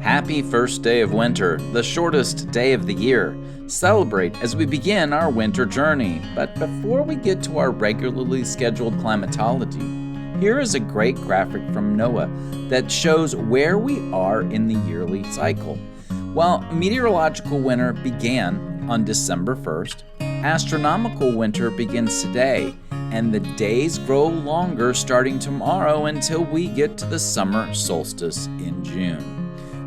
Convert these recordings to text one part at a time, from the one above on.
Happy first day of winter, the shortest day of the year. Celebrate as we begin our winter journey. But before we get to our regularly scheduled climatology, here is a great graphic from NOAA that shows where we are in the yearly cycle. While meteorological winter began on December 1st, astronomical winter begins today, and the days grow longer starting tomorrow until we get to the summer solstice in June.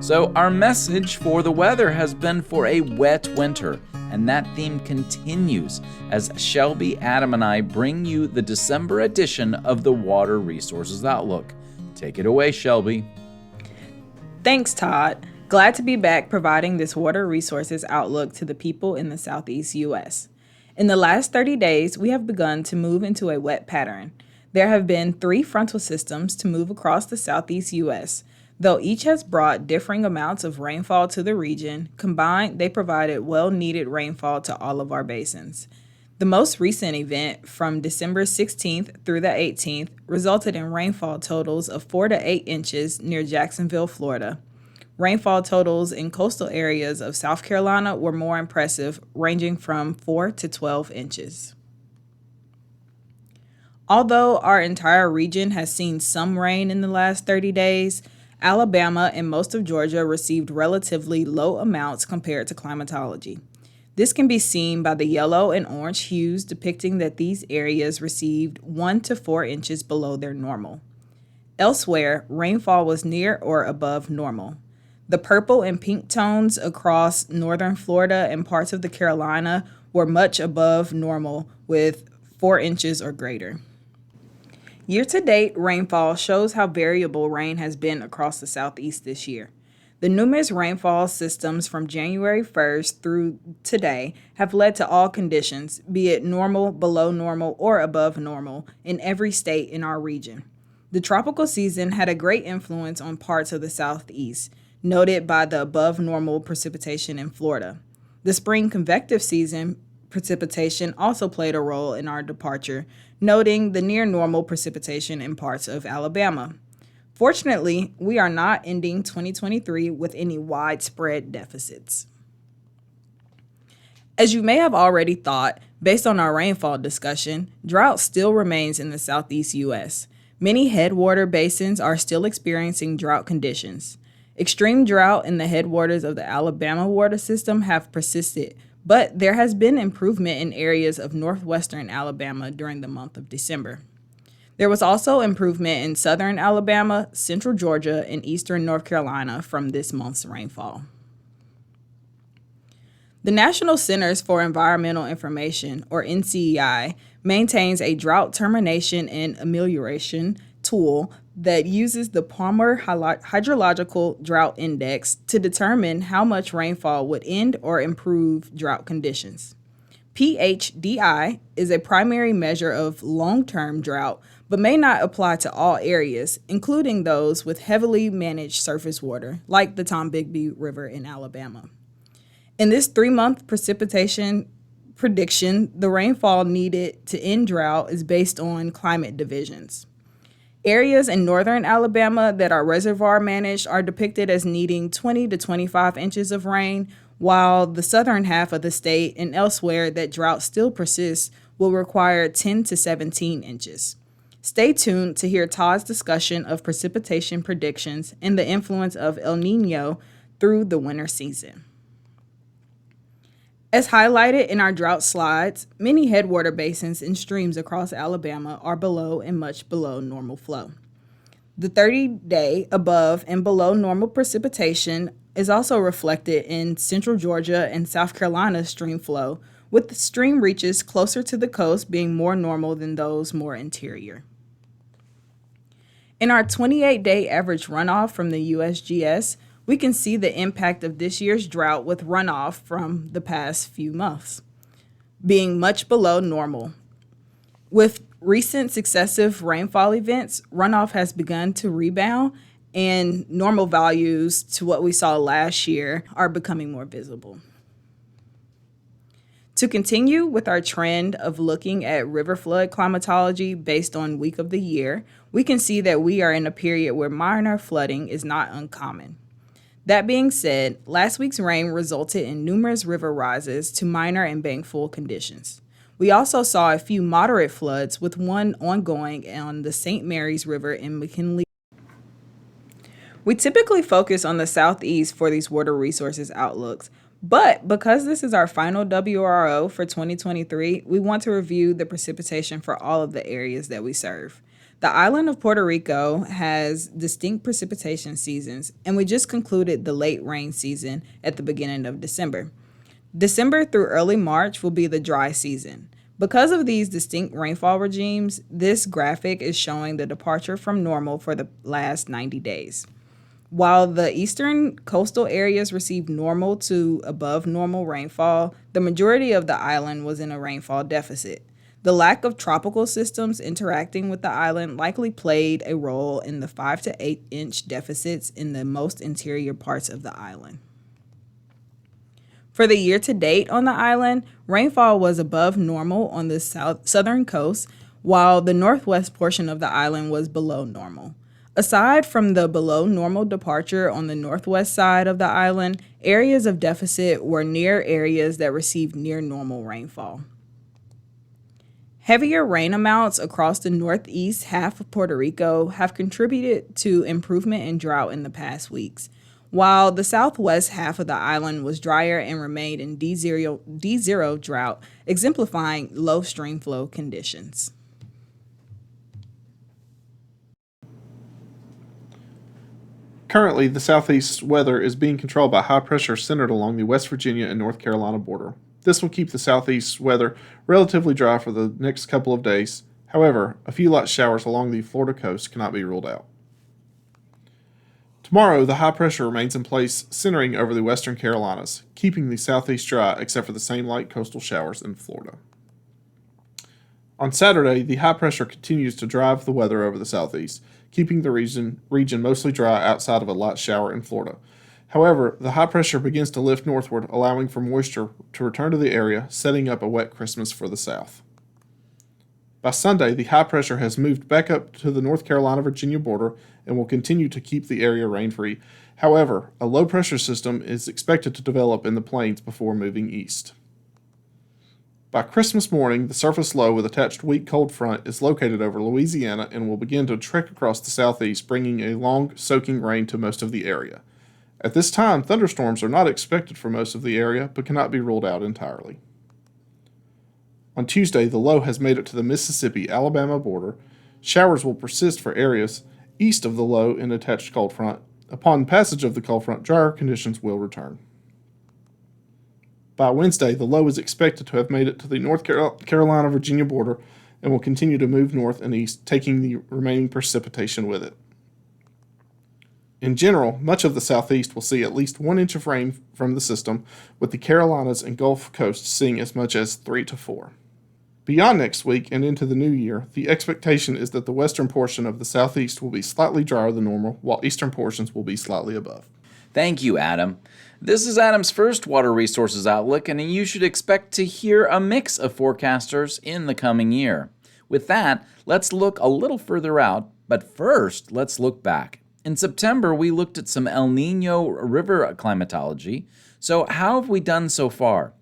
So our message for the weather has been for a wet winter, and that theme continues as Shelby, Adam, and I bring you the December edition of the Water Resources Outlook. Take it away, Shelby. Thanks, Todd. Glad to be back providing this Water Resources Outlook to the people in the Southeast U.S. In the last 30 days, we have begun to move into a wet pattern. There have been 3 frontal systems to move across the Southeast U.S. Though each has brought differing amounts of rainfall to the region, combined, they provided well-needed rainfall to all of our basins. The most recent event, from December 16th through the 18th, resulted in rainfall totals of 4 to 8 inches near Jacksonville, Florida. Rainfall totals in coastal areas of South Carolina were more impressive, ranging from 4 to 12 inches. Although our entire region has seen some rain in the last 30 days, Alabama and most of Georgia received relatively low amounts compared to climatology. This can be seen by the yellow and orange hues depicting that these areas received 1 to 4 inches below their normal. Elsewhere, rainfall was near or above normal. The purple and pink tones across northern Florida and parts of the Carolina were much above normal with 4 inches or greater. Year-to-date rainfall shows how variable rain has been across the Southeast this year. The numerous rainfall systems from January 1st through today have led to all conditions, be it normal, below normal, or above normal, in every state in our region. The tropical season had a great influence on parts of the Southeast, noted by the above-normal precipitation in Florida. The spring convective season precipitation also played a role in our departure, noting the near-normal precipitation in parts of Alabama. Fortunately, we are not ending 2023 with any widespread deficits. As you may have already thought, based on our rainfall discussion, drought still remains in the Southeast U.S. Many headwater basins are still experiencing drought conditions. Extreme drought in the headwaters of the Alabama water system have persisted, but there has been improvement in areas of northwestern Alabama during the month of December. There was also improvement in southern Alabama, central Georgia, and eastern North Carolina from this month's rainfall. The National Centers for Environmental Information, or NCEI, maintains a drought termination and amelioration tool that uses the Palmer Hydrological Drought Index to determine how much rainfall would end or improve drought conditions. PHDI is a primary measure of long-term drought, but may not apply to all areas, including those with heavily managed surface water, like the Tombigbee River in Alabama. In this 3-month precipitation prediction, the rainfall needed to end drought is based on climate divisions. Areas in northern Alabama that are reservoir managed are depicted as needing 20 to 25 inches of rain, while the southern half of the state and elsewhere that drought still persists will require 10 to 17 inches. Stay tuned to hear Todd's discussion of precipitation predictions and the influence of El Niño through the winter season. As highlighted in our drought slides, many headwater basins and streams across Alabama are below and much below normal flow. The 30-day above and below normal precipitation is also reflected in central Georgia and South Carolina stream flow, with the stream reaches closer to the coast being more normal than those more interior. In our 28-day average runoff from the USGS, we can see the impact of this year's drought with runoff from the past few months being much below normal. With recent successive rainfall events, runoff has begun to rebound, and normal values to what we saw last year are becoming more visible. To continue with our trend of looking at river flood climatology based on week of the year, we can see that we are in a period where minor flooding is not uncommon. That being said, last week's rain resulted in numerous river rises to minor and bankful conditions. We also saw a few moderate floods, with one ongoing on the St. Mary's River in McKinley. We typically focus on the southeast for these water resources outlooks, but because this is our final WRO for 2023, we want to review the precipitation for all of the areas that we serve. The island of Puerto Rico has distinct precipitation seasons, and we just concluded the late rain season at the beginning of December. December through early March will be the dry season. Because of these distinct rainfall regimes, this graphic is showing the departure from normal for the last 90 days. While the eastern coastal areas received normal to above normal rainfall, the majority of the island was in a rainfall deficit. The lack of tropical systems interacting with the island likely played a role in the 5 to 8 inch deficits in the most interior parts of the island. For the year to date on the island, rainfall was above normal on the southern coast, while the northwest portion of the island was below normal. Aside from the below normal departure on the northwest side of the island, areas of deficit were near areas that received near normal rainfall. Heavier rain amounts across the northeast half of Puerto Rico have contributed to improvement in drought in the past weeks, while the southwest half of the island was drier and remained in D0 drought, exemplifying low stream flow conditions. Currently, the southeast weather is being controlled by high pressure centered along the West Virginia and North Carolina border. This will keep the southeast weather relatively dry for the next couple of days. However, a few light showers along the Florida coast cannot be ruled out. Tomorrow, the high pressure remains in place, centering over the western Carolinas, keeping the southeast dry except for the same light coastal showers in Florida. On Saturday, the high pressure continues to drive the weather over the southeast, keeping the region mostly dry outside of a light shower in Florida. However, the high pressure begins to lift northward, allowing for moisture to return to the area, setting up a wet Christmas for the south. By Sunday, the high pressure has moved back up to the North Carolina-Virginia border and will continue to keep the area rain-free. However, a low-pressure system is expected to develop in the plains before moving east. By Christmas morning, the surface low with attached weak cold front is located over Louisiana and will begin to trek across the southeast, bringing a long, soaking rain to most of the area. At this time, thunderstorms are not expected for most of the area, but cannot be ruled out entirely. On Tuesday, the low has made it to the Mississippi-Alabama border. Showers will persist for areas east of the low and attached cold front. Upon passage of the cold front, drier conditions will return. By Wednesday, the low is expected to have made it to the North Carolina-Virginia border and will continue to move north and east, taking the remaining precipitation with it. In general, much of the southeast will see at least 1 inch of rain from the system, with the Carolinas and Gulf Coast seeing as much as 3 to 4. Beyond next week and into the new year, the expectation is that the western portion of the southeast will be slightly drier than normal, while eastern portions will be slightly above. Thank you, Adam. This is Adam's first Water Resources Outlook, and you should expect to hear a mix of forecasters in the coming year. With that, let's look a little further out, but first, let's look back. In September, we looked at some El Niño river climatology. So how have we done so far?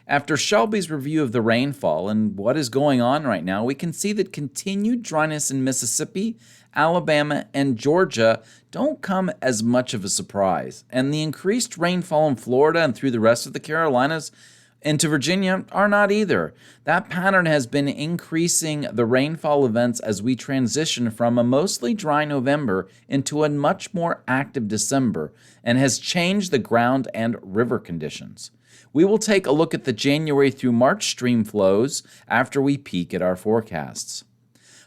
After Shelby's review of the rainfall and what is going on right now, we can see that continued dryness in Mississippi, Alabama, and Georgia don't come as much of a surprise. And the increased rainfall in Florida and through the rest of the Carolinas into Virginia are not either. That pattern has been increasing the rainfall events as we transition from a mostly dry November into a much more active December and has changed the ground and river conditions. We will take a look at the January through March stream flows after we peek at our forecasts.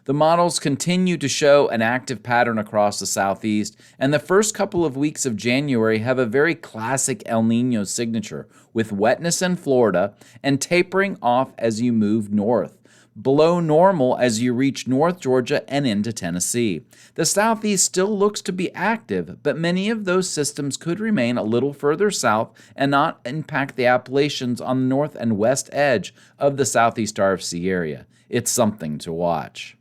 The models continue to show an active pattern across the southeast, and the first couple of weeks of January have a very classic El Niño signature, with wetness in Florida and tapering off as you move north, below normal as you reach North Georgia and into Tennessee. The southeast still looks to be active, but many of those systems could remain a little further south and not impact the Appalachians on the north and west edge of the southeast RFC area. It's something to watch.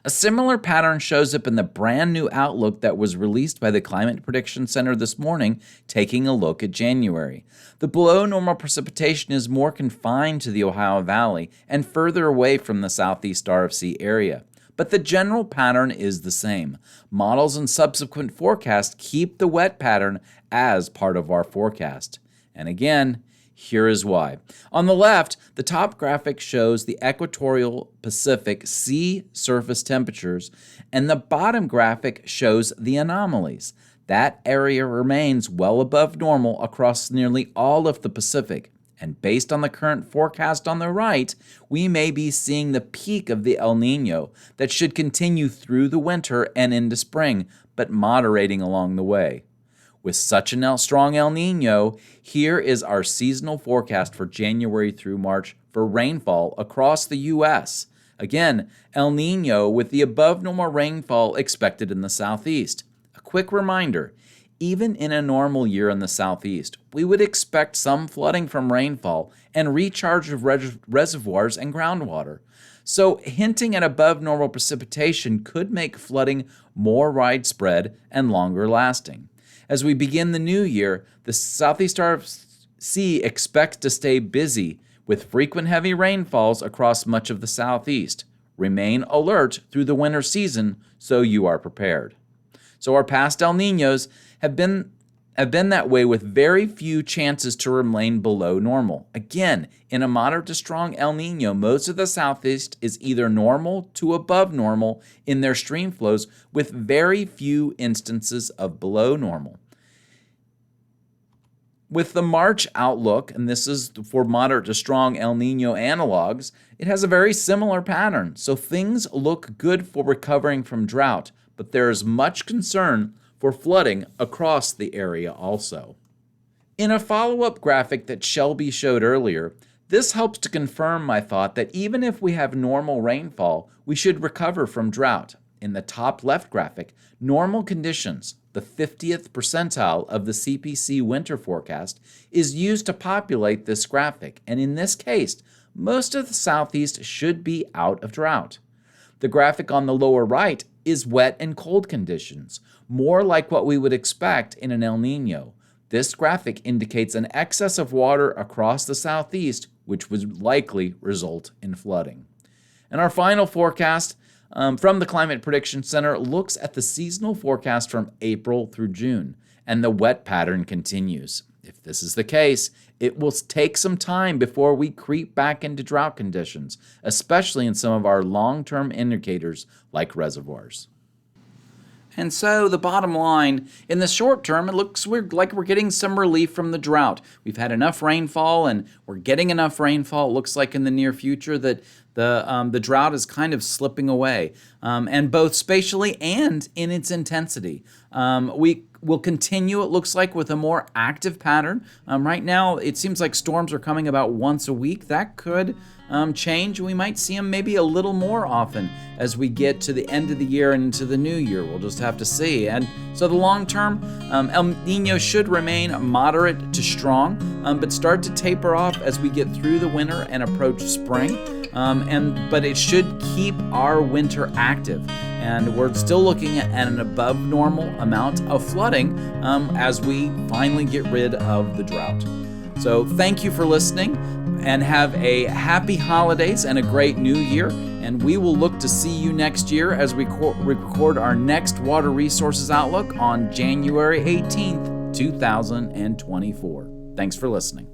A similar pattern shows up in the brand new outlook that was released by the Climate Prediction Center this morning, taking a look at January. The below normal precipitation is more confined to the Ohio Valley and further away from the southeast RFC area. But the general pattern is the same. Models and subsequent forecasts keep the wet pattern as part of our forecast. And again, here is why. On the left, the top graphic shows the equatorial Pacific sea surface temperatures, and the bottom graphic shows the anomalies. That area remains well above normal across nearly all of the Pacific. And based on the current forecast on the right, we may be seeing the peak of the El Niño that should continue through the winter and into spring, but moderating along the way. With such a strong El Niño, here is our seasonal forecast for January through March for rainfall across the U.S. Again, El Niño with the above normal rainfall expected in the southeast. A quick reminder, even in a normal year in the southeast, we would expect some flooding from rainfall and recharge of reservoirs and groundwater. So hinting at above normal precipitation could make flooding more widespread and longer lasting. As we begin the new year, the Southeast RFC expects to stay busy with frequent heavy rainfalls across much of the southeast. Remain alert through the winter season so you are prepared. So our past El Niños have been that way with very few chances to remain below normal. Again, in a moderate to strong El Niño, most of the southeast is either normal to above normal in their stream flows, with very few instances of below normal. With the March outlook, and this is for moderate to strong El Niño analogs, it has a very similar pattern. So things look good for recovering from drought, but there is much concern for flooding across the area also. In a follow-up graphic that Shelby showed earlier, this helps to confirm my thought that even if we have normal rainfall, we should recover from drought. In the top left graphic, normal conditions, the 50th percentile of the CPC winter forecast, is used to populate this graphic, and in this case, most of the southeast should be out of drought. The graphic on the lower right is wet and cold conditions, more like what we would expect in an El Niño. This graphic indicates an excess of water across the southeast, which would likely result in flooding. And our final forecast from the Climate Prediction Center looks at the seasonal forecast from April through June, and the wet pattern continues. If this is the case, it will take some time before we creep back into drought conditions, especially in some of our long-term indicators like reservoirs. And so the bottom line, in the short term, it looks like we're getting some relief from the drought. We've had enough rainfall, and we're getting enough rainfall. It looks like in the near future that the drought is kind of slipping away, and both spatially and in its intensity. We will continue, it looks like, with a more active pattern. Right now, it seems like storms are coming about once a week. That could change. We might see them maybe a little more often as we get to the end of the year and into the new year. We'll just have to see. And so the long term, El Niño should remain moderate to strong, but start to taper off as we get through the winter and approach spring. But it should keep our winter active. And we're still looking at an above normal amount of flooding as we finally get rid of the drought. So thank you for listening, and have a happy holidays and a great new year. And we will look to see you next year as we record our next Water Resources Outlook on January 18th, 2024. Thanks for listening.